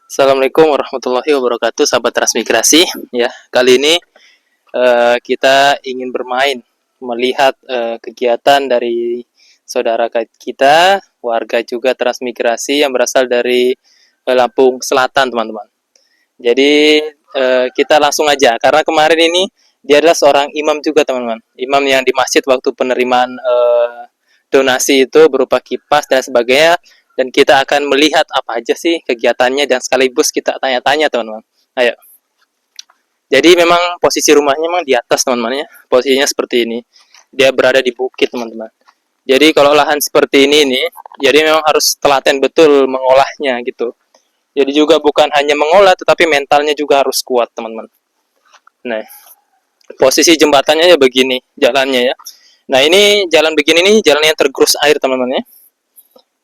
Assalamualaikum warahmatullahi wabarakatuh, sahabat transmigrasi. Ya, kali ini kita ingin bermain, melihat kegiatan dari saudara kita, warga juga transmigrasi yang berasal dari Lampung Selatan, teman-teman. Jadi kita langsung aja, karena kemarin ini dia adalah seorang imam juga, teman-teman. Imam yang di masjid waktu penerimaan donasi itu berupa kipas dan sebagainya, dan kita akan melihat apa aja sih kegiatannya dan sekaligus kita tanya-tanya, teman-teman. Ayo. Jadi memang posisi rumahnya memang di atas, teman-teman ya. Posisinya seperti ini. Dia berada di bukit, teman-teman. Jadi kalau lahan seperti ini nih, jadi memang harus telaten betul mengolahnya gitu. Jadi juga bukan hanya mengolah, tetapi mentalnya juga harus kuat, teman-teman. Nah, posisi jembatannya ya begini, jalannya ya. Nah, ini jalan begini nih, jalan yang tergerus air, teman-teman ya.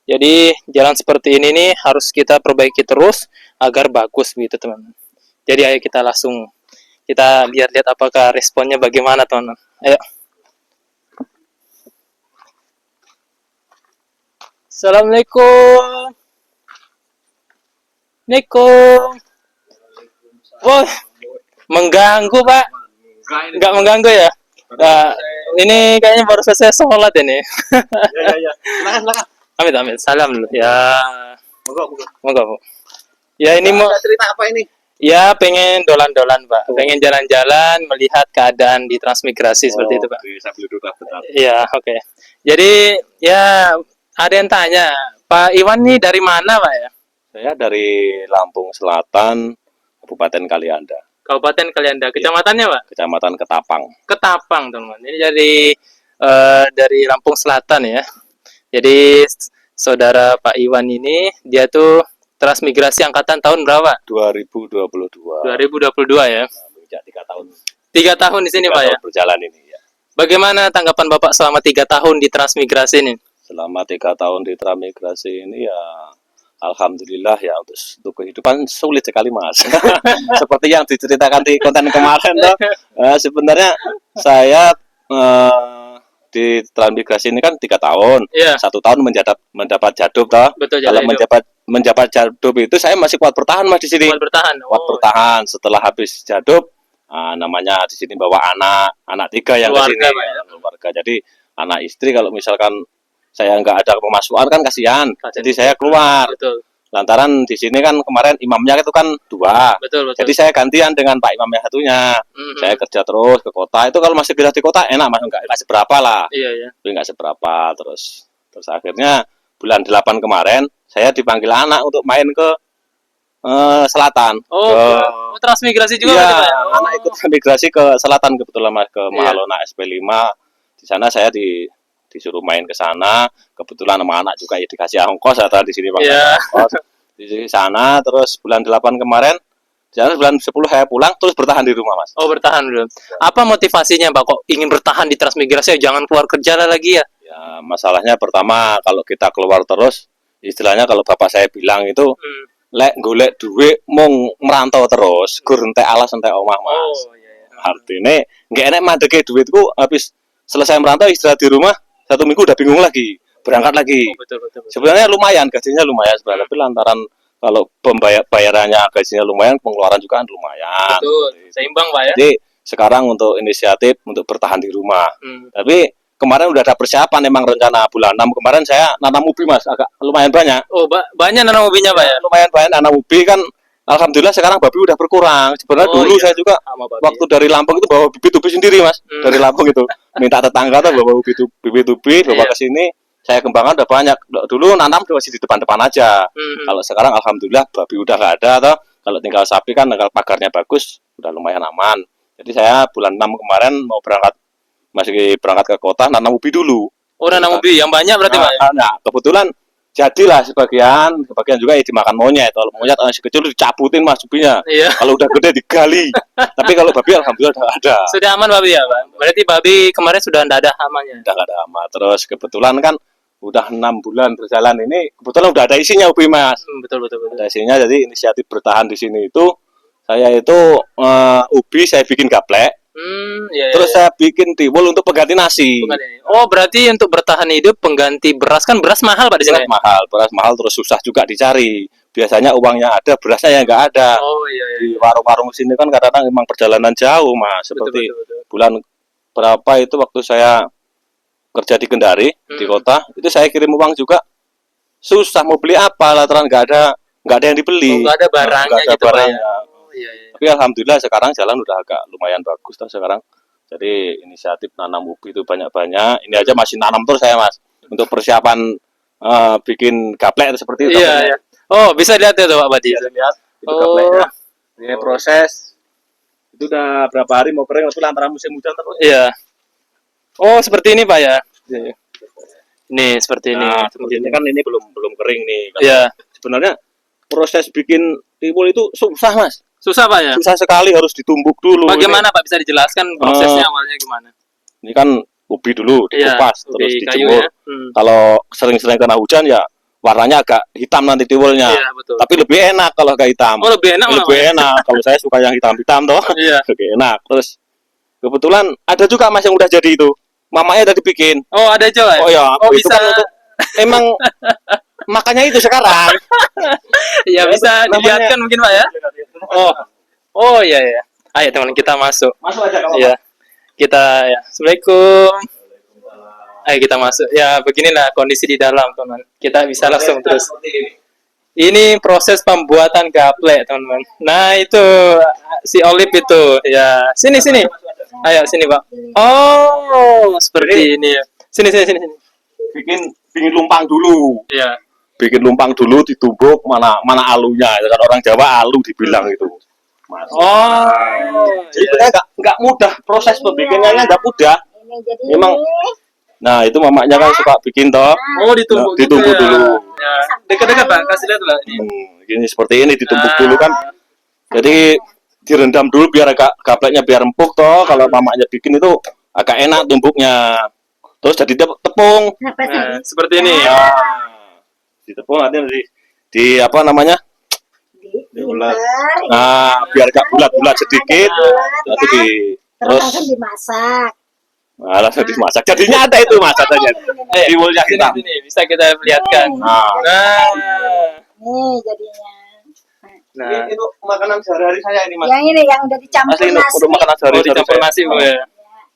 Jadi jalan seperti ini nih harus kita perbaiki terus agar bagus begitu, teman-teman. Jadi ayo kita langsung kita lihat-lihat apakah responnya bagaimana, teman-teman. Ayo. Assalamualaikum. Assalamualaikum. Wah, mengganggu, Pak. Enggak mengganggu ya? Nah, ini kayaknya baru selesai sholat ini. Ya. Silakan. Amit, amit. Salam dulu. Ya, Monggo. moga, Bu. Ya, ini mau Cerita apa ini? ya pengen dolan-dolan, Pak. Pengen jalan-jalan, melihat keadaan di transmigrasi seperti itu, Pak. Sambil duduk bentar. Iya, oke. Jadi, ya ada yang tanya, Pak Iwan nih dari mana, Pak ya? Saya dari Lampung Selatan, Kabupaten Kalianda, Kabupaten Kalianda. Kecamatannya, Pak? Kecamatan Ketapang. Ketapang, teman-teman. Ini dari Lampung Selatan ya. Jadi saudara Pak Iwan ini dia tuh transmigrasi angkatan tahun berapa? 2022. 2022 ya. Menginjak 3 tahun. 3 tahun di sini, 3 Pak ya. tahun berjalan ini ya. Bagaimana tanggapan Bapak selama 3 tahun di transmigrasi ini? Selama 3 tahun di transmigrasi ini ya alhamdulillah ya untuk kehidupan sulit sekali, Mas. Seperti yang diceritakan di konten kemarin toh. Sebenarnya saya di transmigrasi ini kan 3 tahun. Iya. 1 tahun mendapat jadub toh. Betul, Kalau jalan hidup. mendapat jadub itu saya masih kuat bertahan, Mas, di sini. Kuat bertahan. Kuat bertahan. Setelah habis jadub, namanya di sini bawa anak 3 yang ke Keluarga, sini. Pak, ya. Keluarga. Jadi anak istri kalau misalkan saya nggak ada pemasukan kan kasihan. Jadi saya keluar. Betul. Lantaran di sini kan kemarin imamnya itu kan 2. Betul. Jadi saya gantian dengan Pak Imam yang satunya. Saya kerja terus ke kota. Itu kalau masih kerja di kota enak, Mas, enggak seberapa lah. Iya. Tapi enggak seberapa. Terus akhirnya bulan 8 kemarin saya dipanggil anak untuk main ke selatan. Oh, transmigrasi juga, iya, Pak, ya? anak ikut migrasi ke selatan kebetulan, Mas, ke Mahalona SP5. Di sana saya disuruh main ke sana. Kebetulan sama anak juga ya dikasih ongkos atau di sini, Pak. Iya. Di sana terus bulan 8 kemarin, jangan bulan 10 saya pulang terus bertahan di rumah, Mas. Oh, bertahan dulu. Apa motivasinya, Pak, kok ingin bertahan di transmigrasi? Jangan keluar kerja lagi ya? Ya, masalahnya pertama kalau kita keluar terus, istilahnya kalau bapak saya bilang itu lek golek duit mung merantau terus, gur entek alas entek omah, Mas. Oh, iya. Artinya nggak enak mandeke duitku habis selesai merantau istirahat di rumah 1 minggu udah bingung lagi, berangkat lagi. Oh, betul. Sebenarnya lumayan, gajinya lumayan sebenarnya, tapi lantaran kalau bayarannya gajinya lumayan, pengeluaran juga kan lumayan. Betul, seimbang, Pak ya. Jadi sekarang untuk inisiatif untuk bertahan di rumah. Tapi kemarin udah ada persiapan, emang rencana bulan 6 kemarin saya nanam ubi, Mas, agak lumayan banyak. Oh, banyak nanam ubinya, Pak ya. Lumayan banyak nanam ubi kan. Alhamdulillah sekarang babi udah berkurang. Sebenarnya dulu saya juga waktu dari Lampung itu bawa bibit ubi sendiri, Mas. Dari Lampung itu minta tetangga tuh bawa bibit ubi bawa ke sini. Saya kembangkan udah banyak. Dulu nanam masih di depan-depan aja. Kalau sekarang alhamdulillah babi udah nggak ada toh. Kalau tinggal sapi kan tinggal pagarnya bagus, udah lumayan aman. Jadi saya bulan 6 kemarin masih berangkat ke kota nanam ubi dulu. Oh, nanam ubi yang banyak berarti, Pak. Nah, kebetulan jadilah sebagian juga ya dimakan monyet. Kalau monyet masih kecil dicabutin, Mas, ubinya. Iya. Kalau udah gede digali. Tapi kalau babi alhamdulillah udah ada. Sudah aman babi ya, Pak? Berarti babi kemarin sudah tidak ada hamanya. Udah nggak ada hama. Terus kebetulan kan udah 6 bulan berjalan ini, kebetulan udah ada isinya ubi, Mas. Betul. Ada isinya, jadi inisiatif bertahan di sini itu saya itu ubi saya bikin gaplek. Terus saya bikin tiwul untuk pengganti nasi. Oh, berarti untuk bertahan hidup pengganti beras, kan beras mahal, Pak, di sini. Beras mahal terus susah juga dicari. biasanya uangnya ada, berasnya yang nggak ada. Oh iya, iya. Di warung-warung sini kan kadang-kadang memang perjalanan jauh mas, seperti betul. bulan berapa itu waktu saya kerja di Kendari di kota, itu saya kirim uang juga susah mau beli apa, lantaran nggak ada yang dibeli. Nggak ada barangnya nggak ada gitu Pak, barangnya. ya. Oh, iya. Tapi alhamdulillah sekarang jalan udah agak lumayan bagus tuh sekarang. Jadi inisiatif nanam ubi itu banyak-banyak. Ini aja masih nanam terus saya mas, untuk persiapan bikin gaplek seperti itu. Iya. Oh, bisa lihat ya tuh Pak Badi. Bisa lihat itu gapleknya. Ini proses itu udah berapa hari mau kering, tapi antara musim hujan terus. Iya. Oh, seperti ini Pak ya. Nih, seperti ini. Nah, seperti ini kan ini belum kering nih. Iya. Sebenarnya proses bikin tiwul itu susah mas. Susah Pak ya? Susah sekali, harus ditumbuk dulu. Bagaimana Pak, bisa dijelaskan prosesnya awalnya gimana? Ini kan ubi dulu dikupas, terus dijemur. Ya. Kalau sering-sering kena hujan ya warnanya agak hitam nanti tiwulnya. Iya, betul. Tapi lebih enak kalau agak hitam. Oh, lebih enak. Lebih enak. Kalau saya suka yang hitam-hitam toh. Iya. Lebih enak. Terus kebetulan ada juga mas yang udah jadi itu. Mamanya tadi bikin. Oh, ada juga ya? Oh ya, oh, itu bisa. kan untuk emang makanya itu sekarang. Ya bisa dilihatkan mungkin Pak ya. Oh iya. Ayo teman kita masuk. Masuk aja kalau. Iya. Kita ya. Assalamualaikum. Ayo kita masuk. Ya beginilah kondisi di dalam teman. Kita bisa langsung terus. Ini proses pembuatan gaplek teman-teman. Nah itu si Olip itu. Ya sini. Ayo sini Pak. Oh seperti ini ya. Sini. Bikin lumpang dulu. Iya. Bikin lumpang dulu, ditumbuk mana alunya. Kan orang Jawa alu dibilang itu. Mas. Oh. Jadi nggak mudah, proses pembikinannya nggak mudah. Memang. Nah itu mamanya kan suka bikin toh. Oh ditumbuk. Ditumbuk gitu dulu. Ya. Dekat-dekat Pak, kasih lihat lah. Ini seperti ini ditumbuk dulu kan. Jadi direndam dulu biar agak gapleknya biar empuk toh. Kalau mamanya bikin itu agak enak tumbuknya. Terus jadi tepung. Nah, seperti ini. Ditepung nanti di apa namanya? Bulat. Nah, biar agak bulat-bulat sedikit. Nanti terus langsung dimasak. Nah, langsung dimasak. Jadinya ada itu mas katanya. Tiwulnya kita. Ini bisa kita lihatkan. Nih jadinya. Nah, itu makanan sehari-hari saya ini mas. Yang ini yang udah dicampur Asli nasi. untuk makanan sehari-hari. Dicampur nasi Bu ya.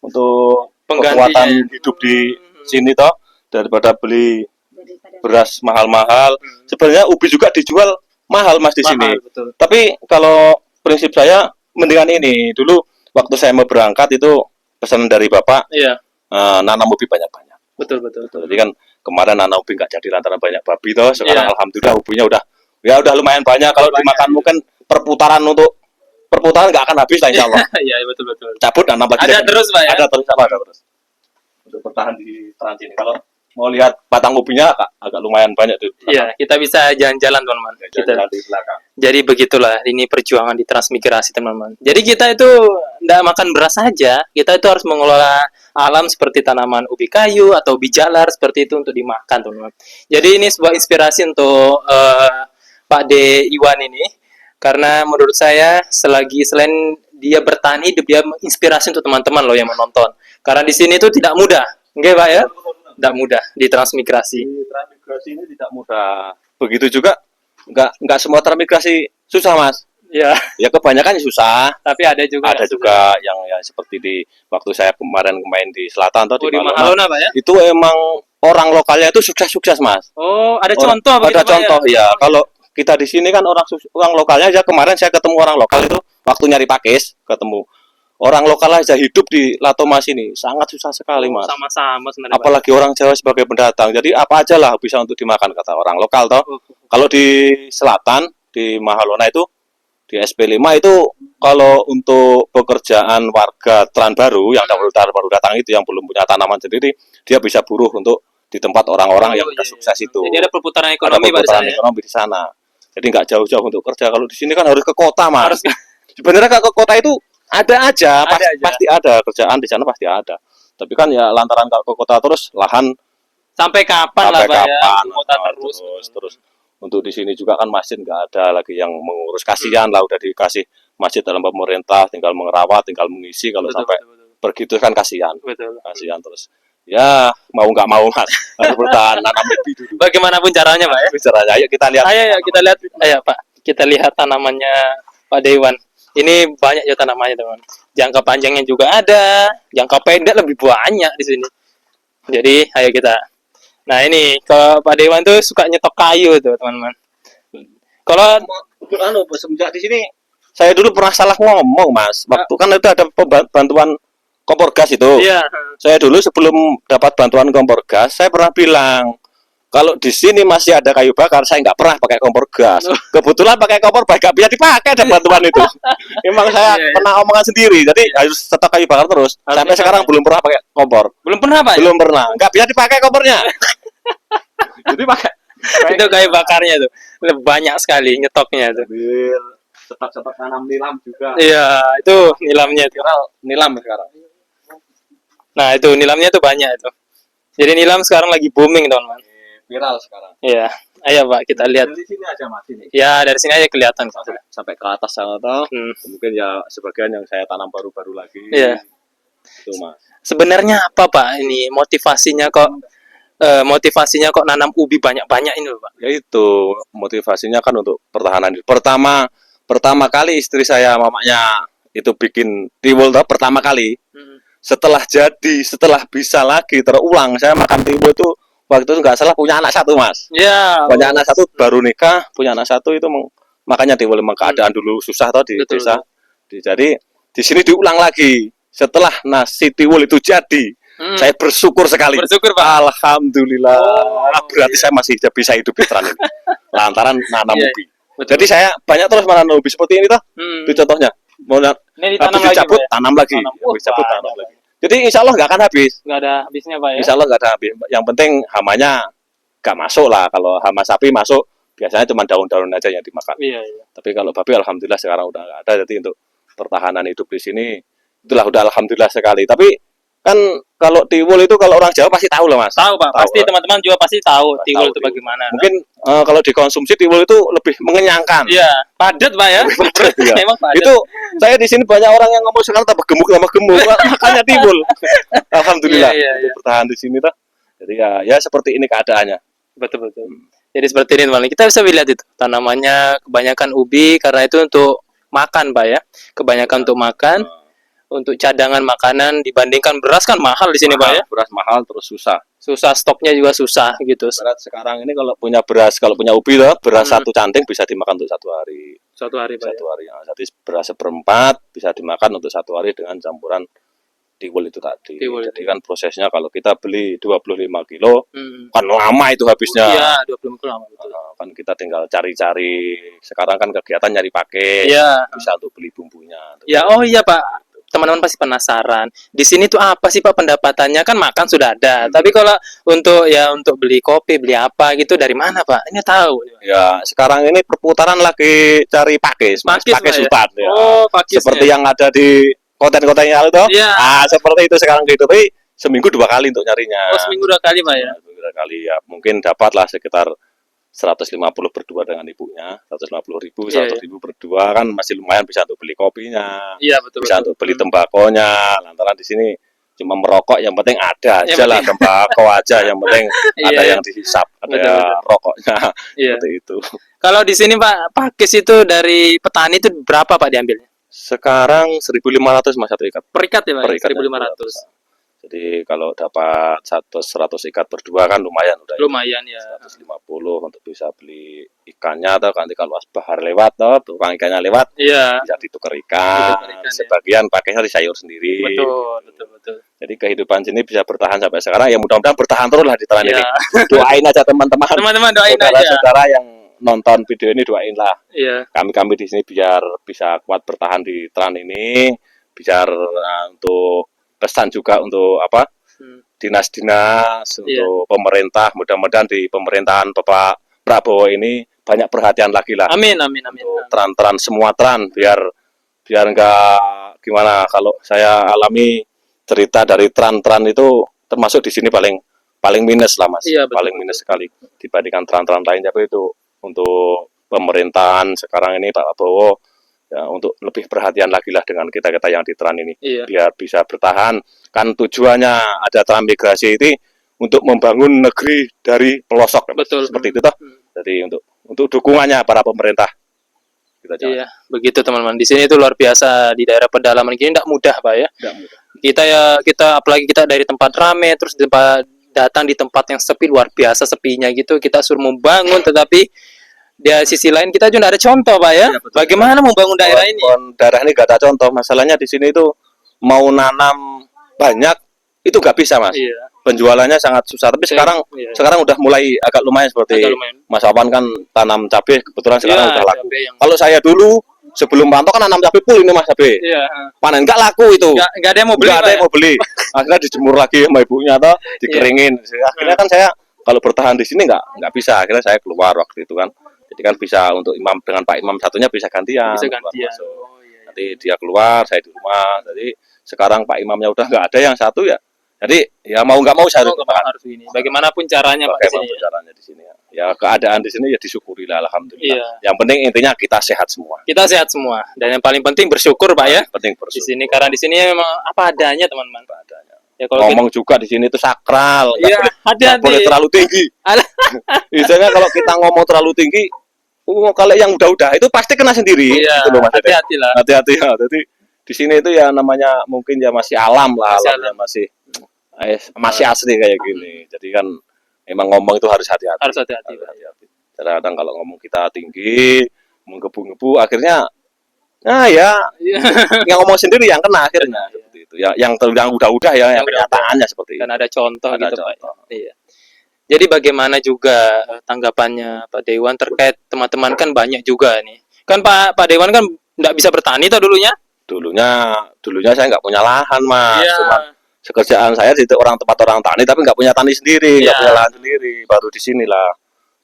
Untuk Penggantinya. kekuatan hidup di sini toh, daripada beli beras mahal-mahal. Sebenarnya ubi juga dijual mahal mas di sini. Betul. Tapi kalau prinsip saya mendingan ini. Dulu waktu saya mau berangkat itu pesanan dari bapak. Iya. Nanam ubi banyak-banyak. Betul. Jadi kan kemarin nanam ubi nggak jadi lantaran banyak babi toh. Sekarang Iya. alhamdulillah ubinya udah lumayan banyak. Kalau dimakan mungkin perputaran nggak akan habis lah insya Allah. Iya betul. Cabut nanam lagi. Ada terus Pak ya. Ada terus. Untuk bertahan di trans ini. Kalau mau lihat batang ubinya agak lumayan banyak tuh. Iya, kita bisa jalan-jalan teman-teman. Jalan di belakang. Jadi begitulah ini perjuangan di transmigrasi teman-teman. Jadi kita itu tidak makan beras saja, kita itu harus mengelola alam seperti tanaman ubi kayu atau ubi jalar seperti itu untuk dimakan teman-teman. Jadi ini sebuah inspirasi untuk Pak De Iwan ini, karena menurut saya selain dia bertani, dia menginspirasi untuk teman-teman loh yang menonton. Karena di sini itu tidak mudah, enggak Pak ya? Tidak mudah di transmigrasi. Di transmigrasi ini tidak mudah. Begitu juga nggak semua transmigrasi susah mas. Ya. Ya kebanyakan susah. Tapi ada juga. Ada juga yang seperti di waktu saya kemarin main di selatan atau di Mahalona Pak ya. Itu emang orang lokalnya itu sukses mas. Oh ada contoh. Ada contoh ya. Kalau kita di sini kan orang lokalnya aja. Kemarin saya ketemu orang lokal itu waktu nyari pakis ketemu. Orang lokal aja hidup di Latomas ini sangat susah sekali mas. Sama-sama sebenarnya. Apalagi orang Jawa sebagai pendatang. Jadi apa aja lah bisa untuk dimakan kata orang lokal toh. Kalau di selatan di Mahalona itu di SP5 itu kalau untuk pekerjaan warga Tranbaru yang baru datang itu yang belum punya tanaman sendiri, dia bisa buruh untuk di tempat orang-orang yang sudah sukses itu. Jadi ada perputaran ekonomi di sana. Jadi nggak jauh-jauh untuk kerja. Kalau di sini kan harus ke kota mas. Sebenarnya ke kota itu ada aja, pasti ada kerjaan di sana pasti ada. Tapi kan ya lantaran ke kota terus lahan sampai kapan lah Pak ya? Kota terus. Untuk di sini juga kan masjid nggak ada lagi yang mengurus, kasihan lah udah dikasih masjid dalam pemerintah, tinggal mengerawat, tinggal mengisi kalau sampai begitu kan kasihan. Betul. Kasihan terus. Ya mau nggak mau mas harus bertahan nanam ubi dulu. Bagaimanapun caranya Pak ya. Bicaranya, ayo kita lihat. Ayo kita lihat, ayo Pak, kita lihat tanamannya Pak Dewan. Ini banyak ya tanamannya teman. Jangka panjangnya juga ada, jangka pendek lebih banyak di sini. Jadi ayo kita. Nah ini kalau Pak Dewan tuh suka nyetok kayu tuh teman-teman. Kalau Semenjak di sini saya dulu pernah salah ngomong mas. Waktu kan itu ada bantuan kompor gas itu. iya, Saya dulu sebelum dapat bantuan kompor gas, saya pernah bilang kalau di sini masih ada kayu bakar, saya nggak pernah pakai kompor gas. Kebetulan pakai kompor bakar bisa dipakai ada bantuan itu. Memang saya Iya, iya. pernah omongan sendiri, jadi harus tetap kayu bakar terus. Harus Sampai dipakai. sekarang belum pernah pakai kompor. belum pernah Pak ya? Belum pernah, nggak bisa dipakai kompornya. Jadi pakai Itu kayu bakarnya tuh. Banyak sekali nyetoknya tuh. cetak-cetak tanam nilam juga. Iya, itu nilamnya tuh. Nilam sekarang. Nah, itu nilamnya tuh banyak itu. Jadi nilam sekarang lagi booming, teman-teman. Viral sekarang. Iya. Ayo, Pak, kita lihat. Dari sini aja mas ini. Ya, dari sini aja kelihatan kok. Sampai ke atas sana toh. Hmm. Mungkin ya sebagian yang saya tanam baru-baru lagi. Iya. Itu mas. Sebenarnya apa, Pak? Ini motivasinya kok nanam ubi banyak-banyak ini loh, Pak. Ya itu motivasinya kan untuk pertahanan. Pertama kali istri saya mamanya itu bikin tiwul toh pertama kali. Setelah bisa lagi terulang, saya makan tiwul itu waktu itu nggak salah punya anak satu mas. Ya. Punya anak satu baru nikah, punya anak satu itu makanya tiwul memang keadaan dulu susah toh di Betul, desa. Jadi di sini diulang lagi. Setelah nasi tiwul itu jadi, saya bersyukur sekali. Bersyukur, Pak. Alhamdulillah. Berarti iya. saya masih bisa hidup di Teran ini. Lantaran nanam Iya, ubi. betul. Jadi saya banyak terus menanam ubi seperti ini toh. Itu contohnya. Mau Ini ditanam habis lagi, dicabut, Pak, ya? tanam lagi. Tanam. Habis dicabut, Wah, tanam lagi. Jadi insya Allah nggak akan habis. Nggak ada habisnya, Pak ya. Insya Allah nggak ada habis. Yang penting hamanya nggak masuk lah. Kalau hama sapi masuk, biasanya cuma daun-daun aja yang dimakan. Iya, iya. Tapi kalau babi alhamdulillah sekarang udah nggak ada. Jadi untuk pertahanan hidup di sini itulah udah alhamdulillah sekali. Tapi kan kalau tiwul itu kalau orang Jawa pasti tahu loh mas. Tahu, Pak. Pasti teman-teman juga pasti tahu tiwul itu tiwul. bagaimana. Mungkin kalau dikonsumsi tiwul itu lebih mengenyangkan. Iya, padat, Pak ya. Iya. Memang padat. Itu saya di sini banyak orang yang ngomong sekarang tambah gemuk makanya timbul. Alhamdulillah Iya, iya, iya. bertahan di sini toh. Jadi ya seperti ini keadaannya. Betul. Jadi seperti ini, teman. Kita bisa lihat itu tanamannya kebanyakan ubi karena itu untuk makan, Pak ya. Kebanyakan untuk makan, untuk cadangan makanan dibandingkan beras kan mahal di sini, Pak ya. Beras mahal terus susah. Susah, stoknya juga susah gitu. Berat sekarang ini kalau punya beras, kalau punya ubi loh, beras satu canting bisa dimakan untuk 1 hari. Satu hari, Pak. Satu hari. Nah, jadi beras seperempat bisa dimakan untuk 1 hari dengan campuran tiwul itu tadi. Tiwul Jadi itu. kan prosesnya kalau kita beli 25 kilo, Hmm. kan lama itu habisnya. Iya, 20 kilo lama, betul. Kan kita tinggal cari-cari. Sekarang kan kegiatan nyari pakai. Iya. Bisa untuk beli bumbunya. Ya, oh iya, Pak. Teman-teman pasti penasaran. Di sini tuh apa sih, Pak, pendapatannya? Kan makan sudah ada. Tapi kalau untuk beli kopi, beli apa gitu dari mana, Pak? Ini tahu. Ya, sekarang ini perputaran lagi cari pakis, Mas. Pakis, Pakis Pak, ya? hutan ya. Oh, pakisnya. Seperti yang ada di konten-konten yang itu. Iya. Seperti itu sekarang gitu. Tapi seminggu 2 kali untuk nyarinya. Oh, seminggu 2 kali, Pak ya. Seminggu 2 kali ya. Mungkin dapatlah sekitar 150 berdua dengan ibunya, 150.000, Iya, 100.000 berdua kan masih lumayan bisa untuk beli kopinya, Iya, betul. bisa untuk beli tembakonya. Lantaran di sini cuma merokok, yang penting ada Yang aja lah penting- tembakau aja, yang penting ada Iya. yang dihisap, ada Betul, betul. rokoknya, Iya. seperti itu. Kalau di sini, Pak, pakis itu dari petani itu berapa, Pak, diambilnya? Sekarang 1.500 mas satu ikat. Per ikat ya, Pak? Per ikatnya 1.500. Jadi kalau dapat 100 ikat berdua kan lumayan udah. Lumayan ya. 150 untuk bisa beli ikannya, atau nanti kalau bahar lewat toh tukang ikannya lewat Iya. bisa ditukar ikan, Ditukar ikan, ya. sebagian pakainya di sayur sendiri. Betul. Jadi kehidupan sini bisa bertahan sampai sekarang, ya mudah-mudahan bertahan terus lah di Teran ini. Iya. Doain aja teman-teman. Teman-teman doain aja. Saudara-saudara yang nonton video ini doain lah. Iya. Kami di sini biar bisa kuat bertahan di Teran ini, biar untuk pesan juga untuk dinas-dinas, untuk pemerintah, mudah-mudahan di pemerintahan Bapak Prabowo ini banyak perhatian lagi lah. Amin. Untuk Teran semua Teran, biar nggak gimana, kalau saya alami cerita dari Teran itu termasuk di sini paling minus lah mas. Iya, betul. Paling minus sekali dibandingkan Teran lain. Tapi itu untuk pemerintahan sekarang ini Pak Prabowo ya untuk lebih perhatian lagi lah dengan kita-kita yang di Tran ini, Iya. biar bisa bertahan. Kan tujuannya ada transmigrasi ini untuk membangun negeri dari pelosok, Betul. seperti itu toh. Jadi untuk dukungannya para pemerintah. Iya, begitu teman-teman. Di sini itu luar biasa, di daerah pedalaman gini tidak mudah, Pak ya. Tidak mudah. Kita apalagi kita dari tempat rame terus datang di tempat yang sepi, luar biasa sepinya gitu, kita suruh membangun, tetapi di sisi lain kita juga ada contoh, Pak ya. Iya, betul. Bagaimana membangun daerah ini? Daerah ini gak ada contoh. Masalahnya di sini itu mau nanam banyak itu gak bisa, Mas. Iya. Penjualannya sangat susah. Tapi sekarang udah mulai agak lumayan, seperti Mas Awan kan tanam cabai, kebetulan sekarang udah laku. Kalau saya dulu sebelum pantau kan nanam cabai full ini, Mas, cabai. Iya. Panen nggak laku itu. Nggak ada yang mau beli. Nggak ada yang mau beli. Akhirnya dijemur lagi sama ibunya atau dikeringin. Akhirnya kan saya kalau bertahan di sini nggak bisa. Akhirnya saya keluar waktu itu kan. Jadi kan bisa untuk imam dengan Pak Imam satunya bisa gantian. Bisa gantian. Nanti dia keluar, saya di rumah. Jadi sekarang Pak Imamnya udah nggak ada, yang satu ya. Jadi ya mau nggak mau saya harus ini. Bagaimanapun caranya, Pak. Bagaimanapun caranya di sini. Ya keadaan di sini ya disyukurilah, alhamdulillah. Iya. Yang penting intinya kita sehat semua. Kita sehat semua. Dan yang paling penting bersyukur, Pak ya. Penting bersyukur. Di sini karena di sini memang apa adanya, teman-teman. Apa adanya. Ya, kalau ngomong juga di sini itu sakral. Iya, nggak boleh terlalu tinggi. Misalnya kalau kita ngomong terlalu tinggi, kalau yang udah itu pasti kena sendiri. Iya, gitu, hati-hati lah. Hati-hati ya. Jadi di sini itu ya namanya mungkin ya masih alam lah, alamnya masih asli kayak gini. Jadi kan emang ngomong itu harus hati-hati. Harus hati-hati. Kadang-kadang kalau ngomong kita tinggi, menggebu-gebu, akhirnya yang ngomong sendiri yang kena akhirnya. Seperti itu. Ya, yang udah ya, yang kenyataannya seperti itu. Dan ada contoh gitu, Pak. Iya. Jadi bagaimana juga tanggapannya Pak Dewan terkait teman-teman kan banyak juga nih. Kan Pak Dewan kan nggak bisa bertani toh dulunya? Dulunya saya nggak punya lahan, Mas. Iya. Cuma sekerjaan saya di tempat orang tani, tapi nggak punya tani sendiri, nggak punya lahan sendiri. Baru di sinilah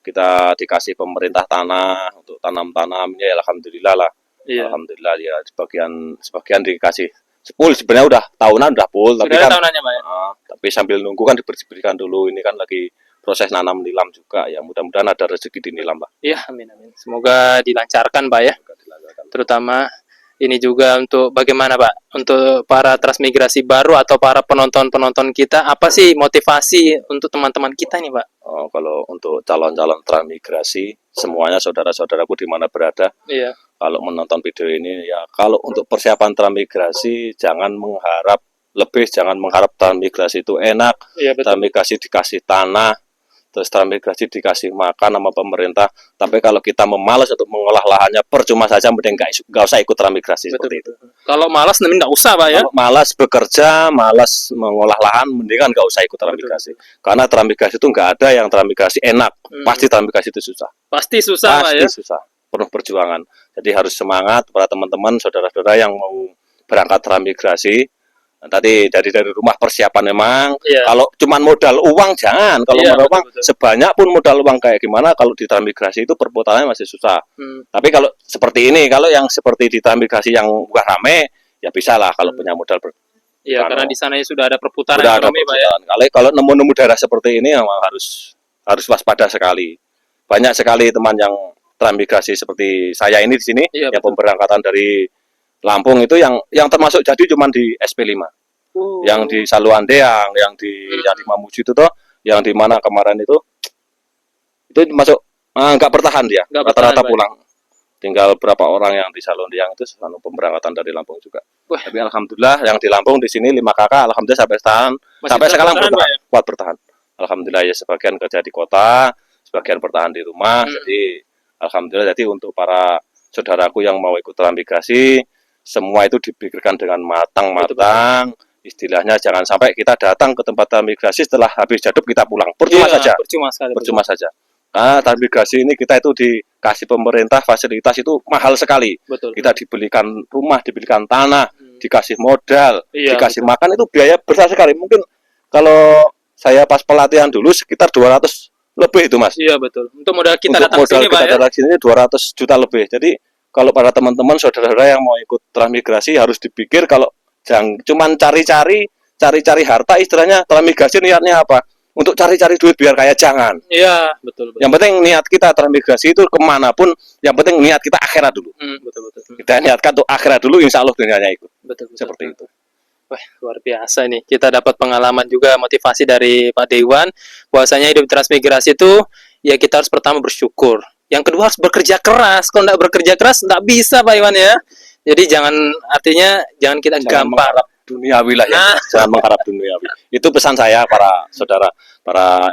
kita dikasih pemerintah tanah untuk tanam-tanamnya, ya alhamdulillah lah. Iya. Alhamdulillah ya sebagian dikasih full, sebenarnya udah tahunan udah full, tapi kan tahunannya, Pak, ya? Tapi sambil nunggu kan diberikan dulu, ini kan lagi proses nanam nilam juga, ya mudah-mudahan ada rezeki di nilam, Pak. Iya, amin. Semoga dilancarkan, Pak ya. Terutama ini juga untuk bagaimana, Pak, untuk para transmigrasi baru atau para penonton kita, apa sih motivasi untuk teman-teman kita nih, Pak? Kalau untuk calon-calon transmigrasi, semuanya saudara-saudaraku di mana berada, iya. Kalau menonton video ini, ya kalau untuk persiapan transmigrasi jangan mengharap transmigrasi itu enak, iya, transmigrasi dikasih tanah, terus transmigrasi dikasih makan sama pemerintah. Tapi kalau kita memalas untuk mengolah lahannya, percuma saja, mending nggak usah ikut transmigrasi. Seperti itu. Kalau malas, nggak usah, Pak ya. Kalau malas bekerja, malas mengolah lahan, mendingan nggak usah ikut transmigrasi. Karena transmigrasi itu nggak ada yang transmigrasi enak. Pasti transmigrasi itu susah. Pasti susah, Pak ya. Pasti susah. Penuh perjuangan. Jadi harus semangat para teman-teman, saudara-saudara yang mau berangkat transmigrasi. Tadi dari rumah persiapan memang. Iya. Kalau cuma modal uang jangan. Kalau modal uang sebanyak pun modal uang kayak gimana, kalau di transmigrasi itu perputarannya masih susah. Tapi kalau seperti ini, kalau yang seperti di transmigrasi yang bukan rame, ya bisa lah kalau punya modal. Iya, karena di sana sudah ada perputaran ekonomi, Pak ya. Kalau nemu-nemu daerah seperti ini memang harus waspada sekali. Banyak sekali teman yang transmigrasi seperti saya ini di sini, yang pemberangkatan dari Lampung itu yang termasuk jadi cuma di SP5. Yang di Saluandeang, yang di Mamuju itu toh, yang di mana kemarin itu masuk nggak bertahan dia. Rata-rata pulang. Tinggal berapa orang yang di Saluandeang itu pemberangkatan dari Lampung juga. Tapi alhamdulillah yang di Lampung di sini 5 kakak alhamdulillah sampai sekarang kuat bertahan. Alhamdulillah ya, sebagian kerja di kota, sebagian bertahan di rumah. Jadi alhamdulillah, jadi untuk para saudaraku yang mau ikut transmigrasi, semua itu dipikirkan dengan matang-matang. Istilahnya jangan sampai kita datang ke tempat transmigrasi setelah habis jadwab kita pulang. Percuma saja. Nah, transmigrasi ini kita itu dikasih pemerintah fasilitas itu mahal sekali. Kita dibelikan rumah, dibelikan tanah, dikasih modal, dikasih makan, itu biaya besar sekali. Mungkin kalau saya pas pelatihan dulu sekitar 200 lebih itu, Mas. Iya, betul. Untuk modal kita datang sini, Pak ya. Datang sini 200 juta lebih. Jadi kalau para teman-teman saudara-saudara yang mau ikut transmigrasi harus dipikir, kalau jangan cuman cari-cari harta, istilahnya transmigrasi niatnya apa? untuk cari-cari duit biar kaya, jangan. Iya, betul. Yang penting niat kita transmigrasi itu kemanapun, yang penting niat kita akhirat dulu. Betul. Kita niatkan untuk akhirat dulu, insya Allah dunianya ikut. Betul. Seperti itu. Wah, luar biasa nih. Kita dapat pengalaman juga, motivasi dari Pak Dewan, bahwasanya hidup transmigrasi itu ya kita harus pertama bersyukur. Yang kedua harus bekerja keras. Kalau nggak bekerja keras nggak bisa, Pak Iwan ya. Jadi jangan kita gampang mengharap duniawi lah ya. Jangan mengharap duniawi. Itu pesan saya para saudara, para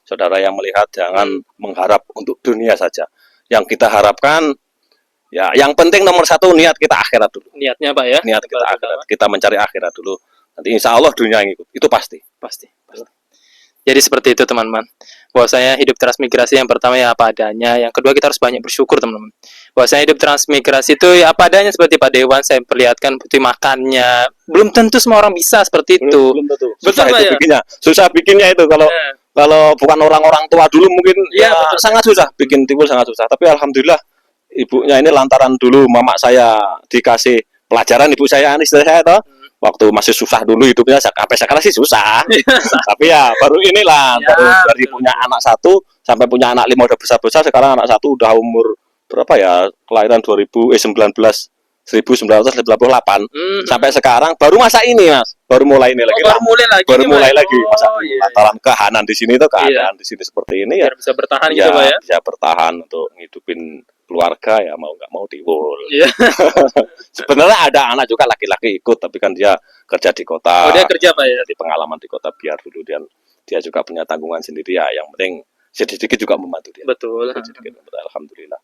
saudara yang melihat, jangan mengharap untuk dunia saja. Yang kita harapkan ya, yang penting nomor satu niat kita akhirat dulu. Niatnya, Pak ya. Niat kita akhirat. Kita mencari akhirat dulu. Nanti insya Allah dunia yang ikut. Itu pasti. Jadi seperti itu teman-teman. Bahwasanya hidup transmigrasi yang pertama ya apa adanya. Yang kedua kita harus banyak bersyukur teman-teman. Bahwasanya hidup transmigrasi itu ya apa adanya, seperti Pak Dewan saya perlihatkan putih makannya. Belum tentu semua orang bisa seperti itu. Belum tentu. Betul, Pak ya? Bikinnya. Susah bikinnya itu kalau bukan orang-orang tua dulu mungkin ya sangat susah. Bikin tiwul sangat susah. Tapi alhamdulillah ibunya ini lantaran dulu mama saya dikasih pelajaran, ibu saya istri saya toh waktu masih susah dulu hidupnya, sampai sekarang sih susah. Tapi ya baru inilah baru dari punya anak satu sampai punya anak 5 udah besar-besar, sekarang anak satu udah umur berapa ya, kelahiran 1998 sampai sekarang baru masa ini Mas, baru mulai ini lagi. Baru mulai lagi masa lantaran kehanan di sini tuh, keadaan di sini seperti ini ya bisa bertahan gitu Pak ya. Bisa bertahan untuk ngidupin keluarga ya, mau nggak mau tiwul. Sebenarnya ada anak juga laki-laki ikut, tapi kan dia kerja di kota. Oh, dia kerja Pak ya. Jadi pengalaman di kota biar dulu dia juga punya tanggungan sendiri ya. Yang penting sedikit juga membantu dia. Betul. Alhamdulillah.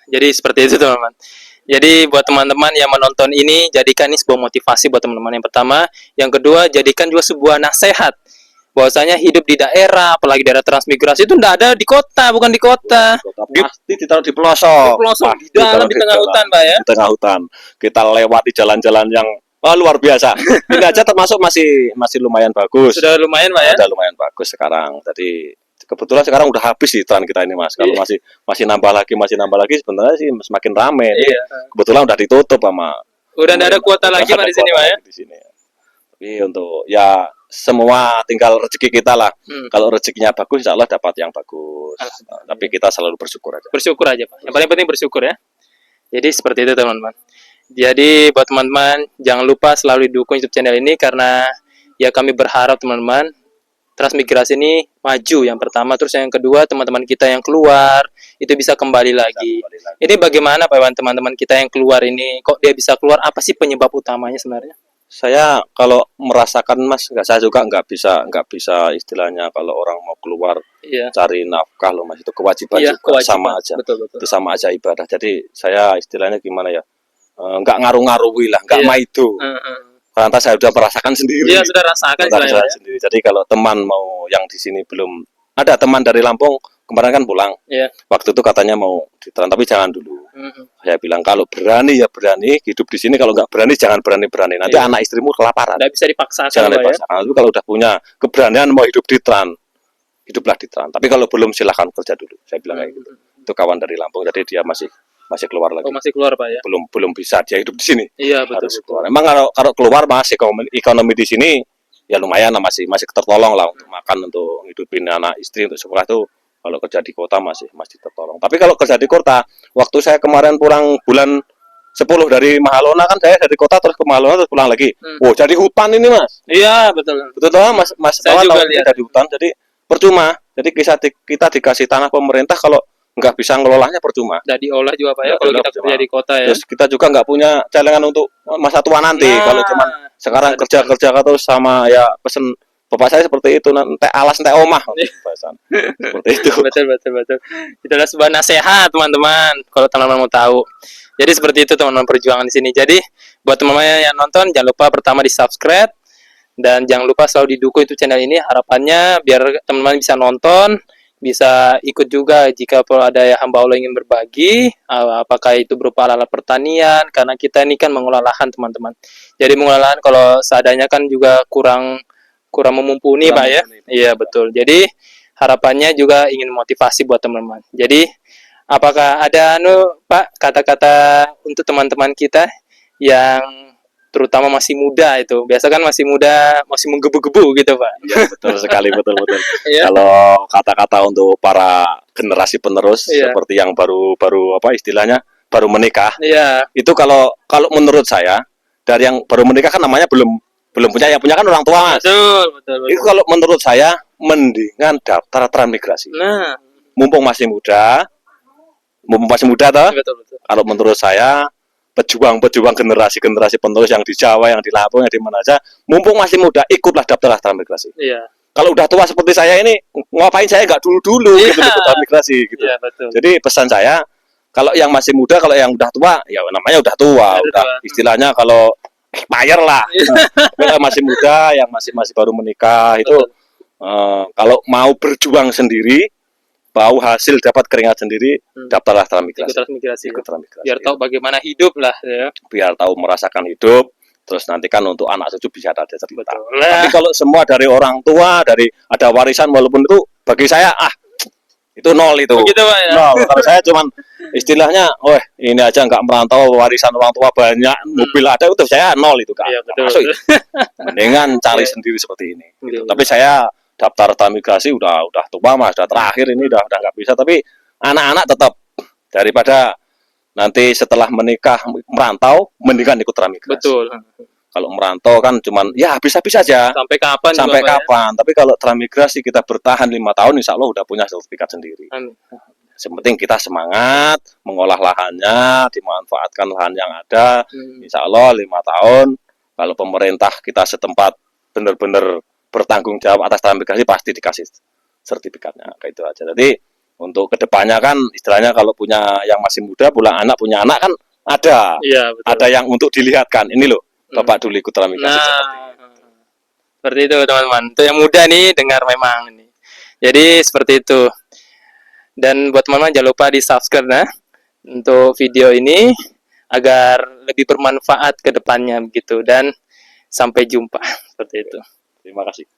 Jadi seperti itu teman-teman. Jadi buat teman-teman yang menonton ini, jadikan ini sebuah motivasi buat teman-teman yang pertama. Yang kedua, jadikan juga sebuah nasihat. Bahwasanya hidup di daerah, apalagi daerah transmigrasi itu tidak ada di kota, bukan di kota. Pasti ditaruh di pelosok. Di dalam, di tengah hutan, Pak ya. Di tengah hutan. Kita lewati jalan-jalan yang luar biasa. Ini aja termasuk masih lumayan bagus. Sudah lumayan, Pak ya. Sudah lumayan bagus sekarang. Jadi kebetulan sekarang udah habis di tren kita ini Mas. Kalau masih nambah lagi sebenarnya sih semakin rame. Kebetulan udah ditutup sama. Udah tidak ada kuota lagi Pak di sini, Pak ya. Di sini. Tapi untuk ya semua tinggal rezeki kita lah. Kalau rezekinya bagus, insya Allah dapat yang bagus. Tapi kita selalu bersyukur aja. Bersyukur aja, Pak. Yang paling penting bersyukur ya. Jadi seperti itu teman-teman. Jadi buat teman-teman jangan lupa selalu dukung YouTube channel ini, karena ya kami berharap teman-teman transmigrasi ini maju yang pertama, terus yang kedua teman-teman kita yang keluar itu bisa kembali lagi. Ini bagaimana Pak Iwan, teman-teman kita yang keluar ini kok dia bisa keluar, apa sih penyebab utamanya sebenarnya? Saya kalau merasakan Mas, saya juga nggak bisa istilahnya kalau orang mau keluar cari nafkah loh Mas, itu kewajiban juga. Sama aja. Betul. Itu sama aja ibadah. Jadi saya istilahnya gimana ya, nggak ngaruh-ngaruhi lah, nggak maido. Karena saya sudah merasakan sendiri. Iya, sudah rasakan sendiri. Jadi kalau teman mau yang di sini belum ada, teman dari Lampung kemarin kan pulang. Waktu itu katanya mau diteran, tapi jangan dulu. Saya bilang kalau berani ya berani hidup di sini, kalau nggak berani jangan berani. Nanti anak istrimu kelaparan. Nggak bisa dipaksakan. Jangan dipaksakan. Itu kalau udah punya keberanian mau hidup di Teran, hiduplah di Teran. Tapi kalau belum silahkan kerja dulu. Saya bilang kayak gitu. Itu kawan dari Lampung, jadi dia masih keluar lagi. Oh, masih keluar Pak ya? Belum bisa dia hidup di sini. Iya, betul. Harus keluar. Emang kalau keluar masih ekonomi di sini ya lumayan lah, masih tertolong lah untuk makan, untuk hidupin anak istri, untuk sekolah tuh. Kalau kerja di kota masih tertolong. Tapi kalau kerja di kota, waktu saya kemarin pulang bulan 10 dari Mahalona, kan saya dari kota terus ke Mahalona terus pulang lagi. Jadi hutan ini Mas. Iya, betul. Betul toh Mas. Saya juga lihat di hutan, jadi percuma. Jadi kita dikasih tanah pemerintah, kalau nggak bisa ngelolanya percuma. Nggak diolah juga Pak ya, kalau kita kerja di kota ya. Terus kita juga nggak punya celengan untuk masa tua nanti. Kalau cuman sekarang kerja terus sama ya pesen bapak saya seperti itu, entek alas entek omah. Seperti itu. Betul. Itu adalah sebuah nasihat teman-teman, kalau teman-teman mau tahu. Jadi seperti itu teman-teman perjuangan di sini. Jadi buat teman-teman yang nonton, jangan lupa pertama di-subscribe dan jangan lupa selalu didukung itu channel ini. Harapannya biar teman-teman bisa nonton, bisa ikut juga jika ada hamba Allah ingin berbagi, apakah itu berupa alat pertanian, karena kita ini kan mengolah lahan teman-teman. Jadi mengolah lahan kalau seadanya kan juga kurang memumpuni Pak ya. Iya betul. Jadi harapannya juga ingin motivasi buat teman-teman. Jadi apakah ada Pak kata-kata untuk teman-teman kita yang terutama masih muda itu. Biasa kan masih muda, masih menggebu-gebu gitu, Pak. Ya, betul sekali, betul. Iya. Kalau kata-kata untuk para generasi penerus Iya. seperti yang baru apa istilahnya baru menikah, Iya, itu kalau menurut saya dari yang baru menikah kan namanya belum punya, yang punya kan orang tua, Mas. betul. Itu kalau menurut saya mendingan daftar transmigrasi. Nah, Mumpung masih muda toh. betul. Kalau menurut saya pejuang generasi penerus yang di Jawa, yang di Lampung, yang di mana aja, mumpung masih muda, ikutlah daftar transmigrasi. Iya. Kalau udah tua seperti saya ini, ngapain saya nggak dulu gitu ikut transmigrasi gitu. Iya, betul. Jadi pesan saya, kalau yang masih muda, kalau yang udah tua, ya namanya udah tua, udah istilahnya kalau expired lah. Kalau masih muda, yang masih baru menikah itu, kalau mau berjuang sendiri, bau hasil dapat keringat sendiri, daftarlah transmigrasi. Ikut transmigrasi. Biar tahu bagaimana hidup lah ya. Biar tahu merasakan hidup, terus nanti kan untuk anak cucu bisa ada cerita. Betul. Tapi kalau semua dari orang tua, dari ada warisan, walaupun itu bagi saya itu nol itu. Begitu, Pak, ya? Nol. Kalau saya cuman istilahnya, ini aja nggak merantau, warisan orang tua banyak, mobil ada, itu saya nol itu kan. Iya, betul. Masuk itu. Mendingan cari sendiri seperti ini. Gitu. Tapi saya daftar transmigrasi udah tua, Mas, udah terakhir ini udah nggak bisa. Tapi anak-anak tetap, daripada nanti setelah menikah merantau, mendingan ikut transmigrasi. Betul. Kalau merantau kan cuman ya habis-habis aja. Sampai kapan? Sampai kapan? Ya? Tapi kalau transmigrasi kita bertahan 5 tahun, insya Allah udah punya sertifikat sendiri. Amin. Sepenting kita semangat mengolah lahannya, dimanfaatkan lahan yang ada. Insya Allah 5 tahun, kalau pemerintah kita setempat benar-benar bertanggung jawab atas transmigrasi, pasti dikasih sertifikatnya. Kayak itu aja. Jadi untuk kedepannya kan istilahnya kalau punya yang masih muda, punya anak kan ada. Iya, betul. Ada yang untuk dilihatkan. Ini loh, Bapak dulu ikut transmigrasi. Seperti itu teman-teman. Untuk yang muda nih dengar memang ini. Jadi seperti itu. Dan buat teman-teman jangan lupa di subscribe nah untuk video ini agar lebih bermanfaat ke depannya begitu. Dan sampai jumpa seperti itu. Terima kasih.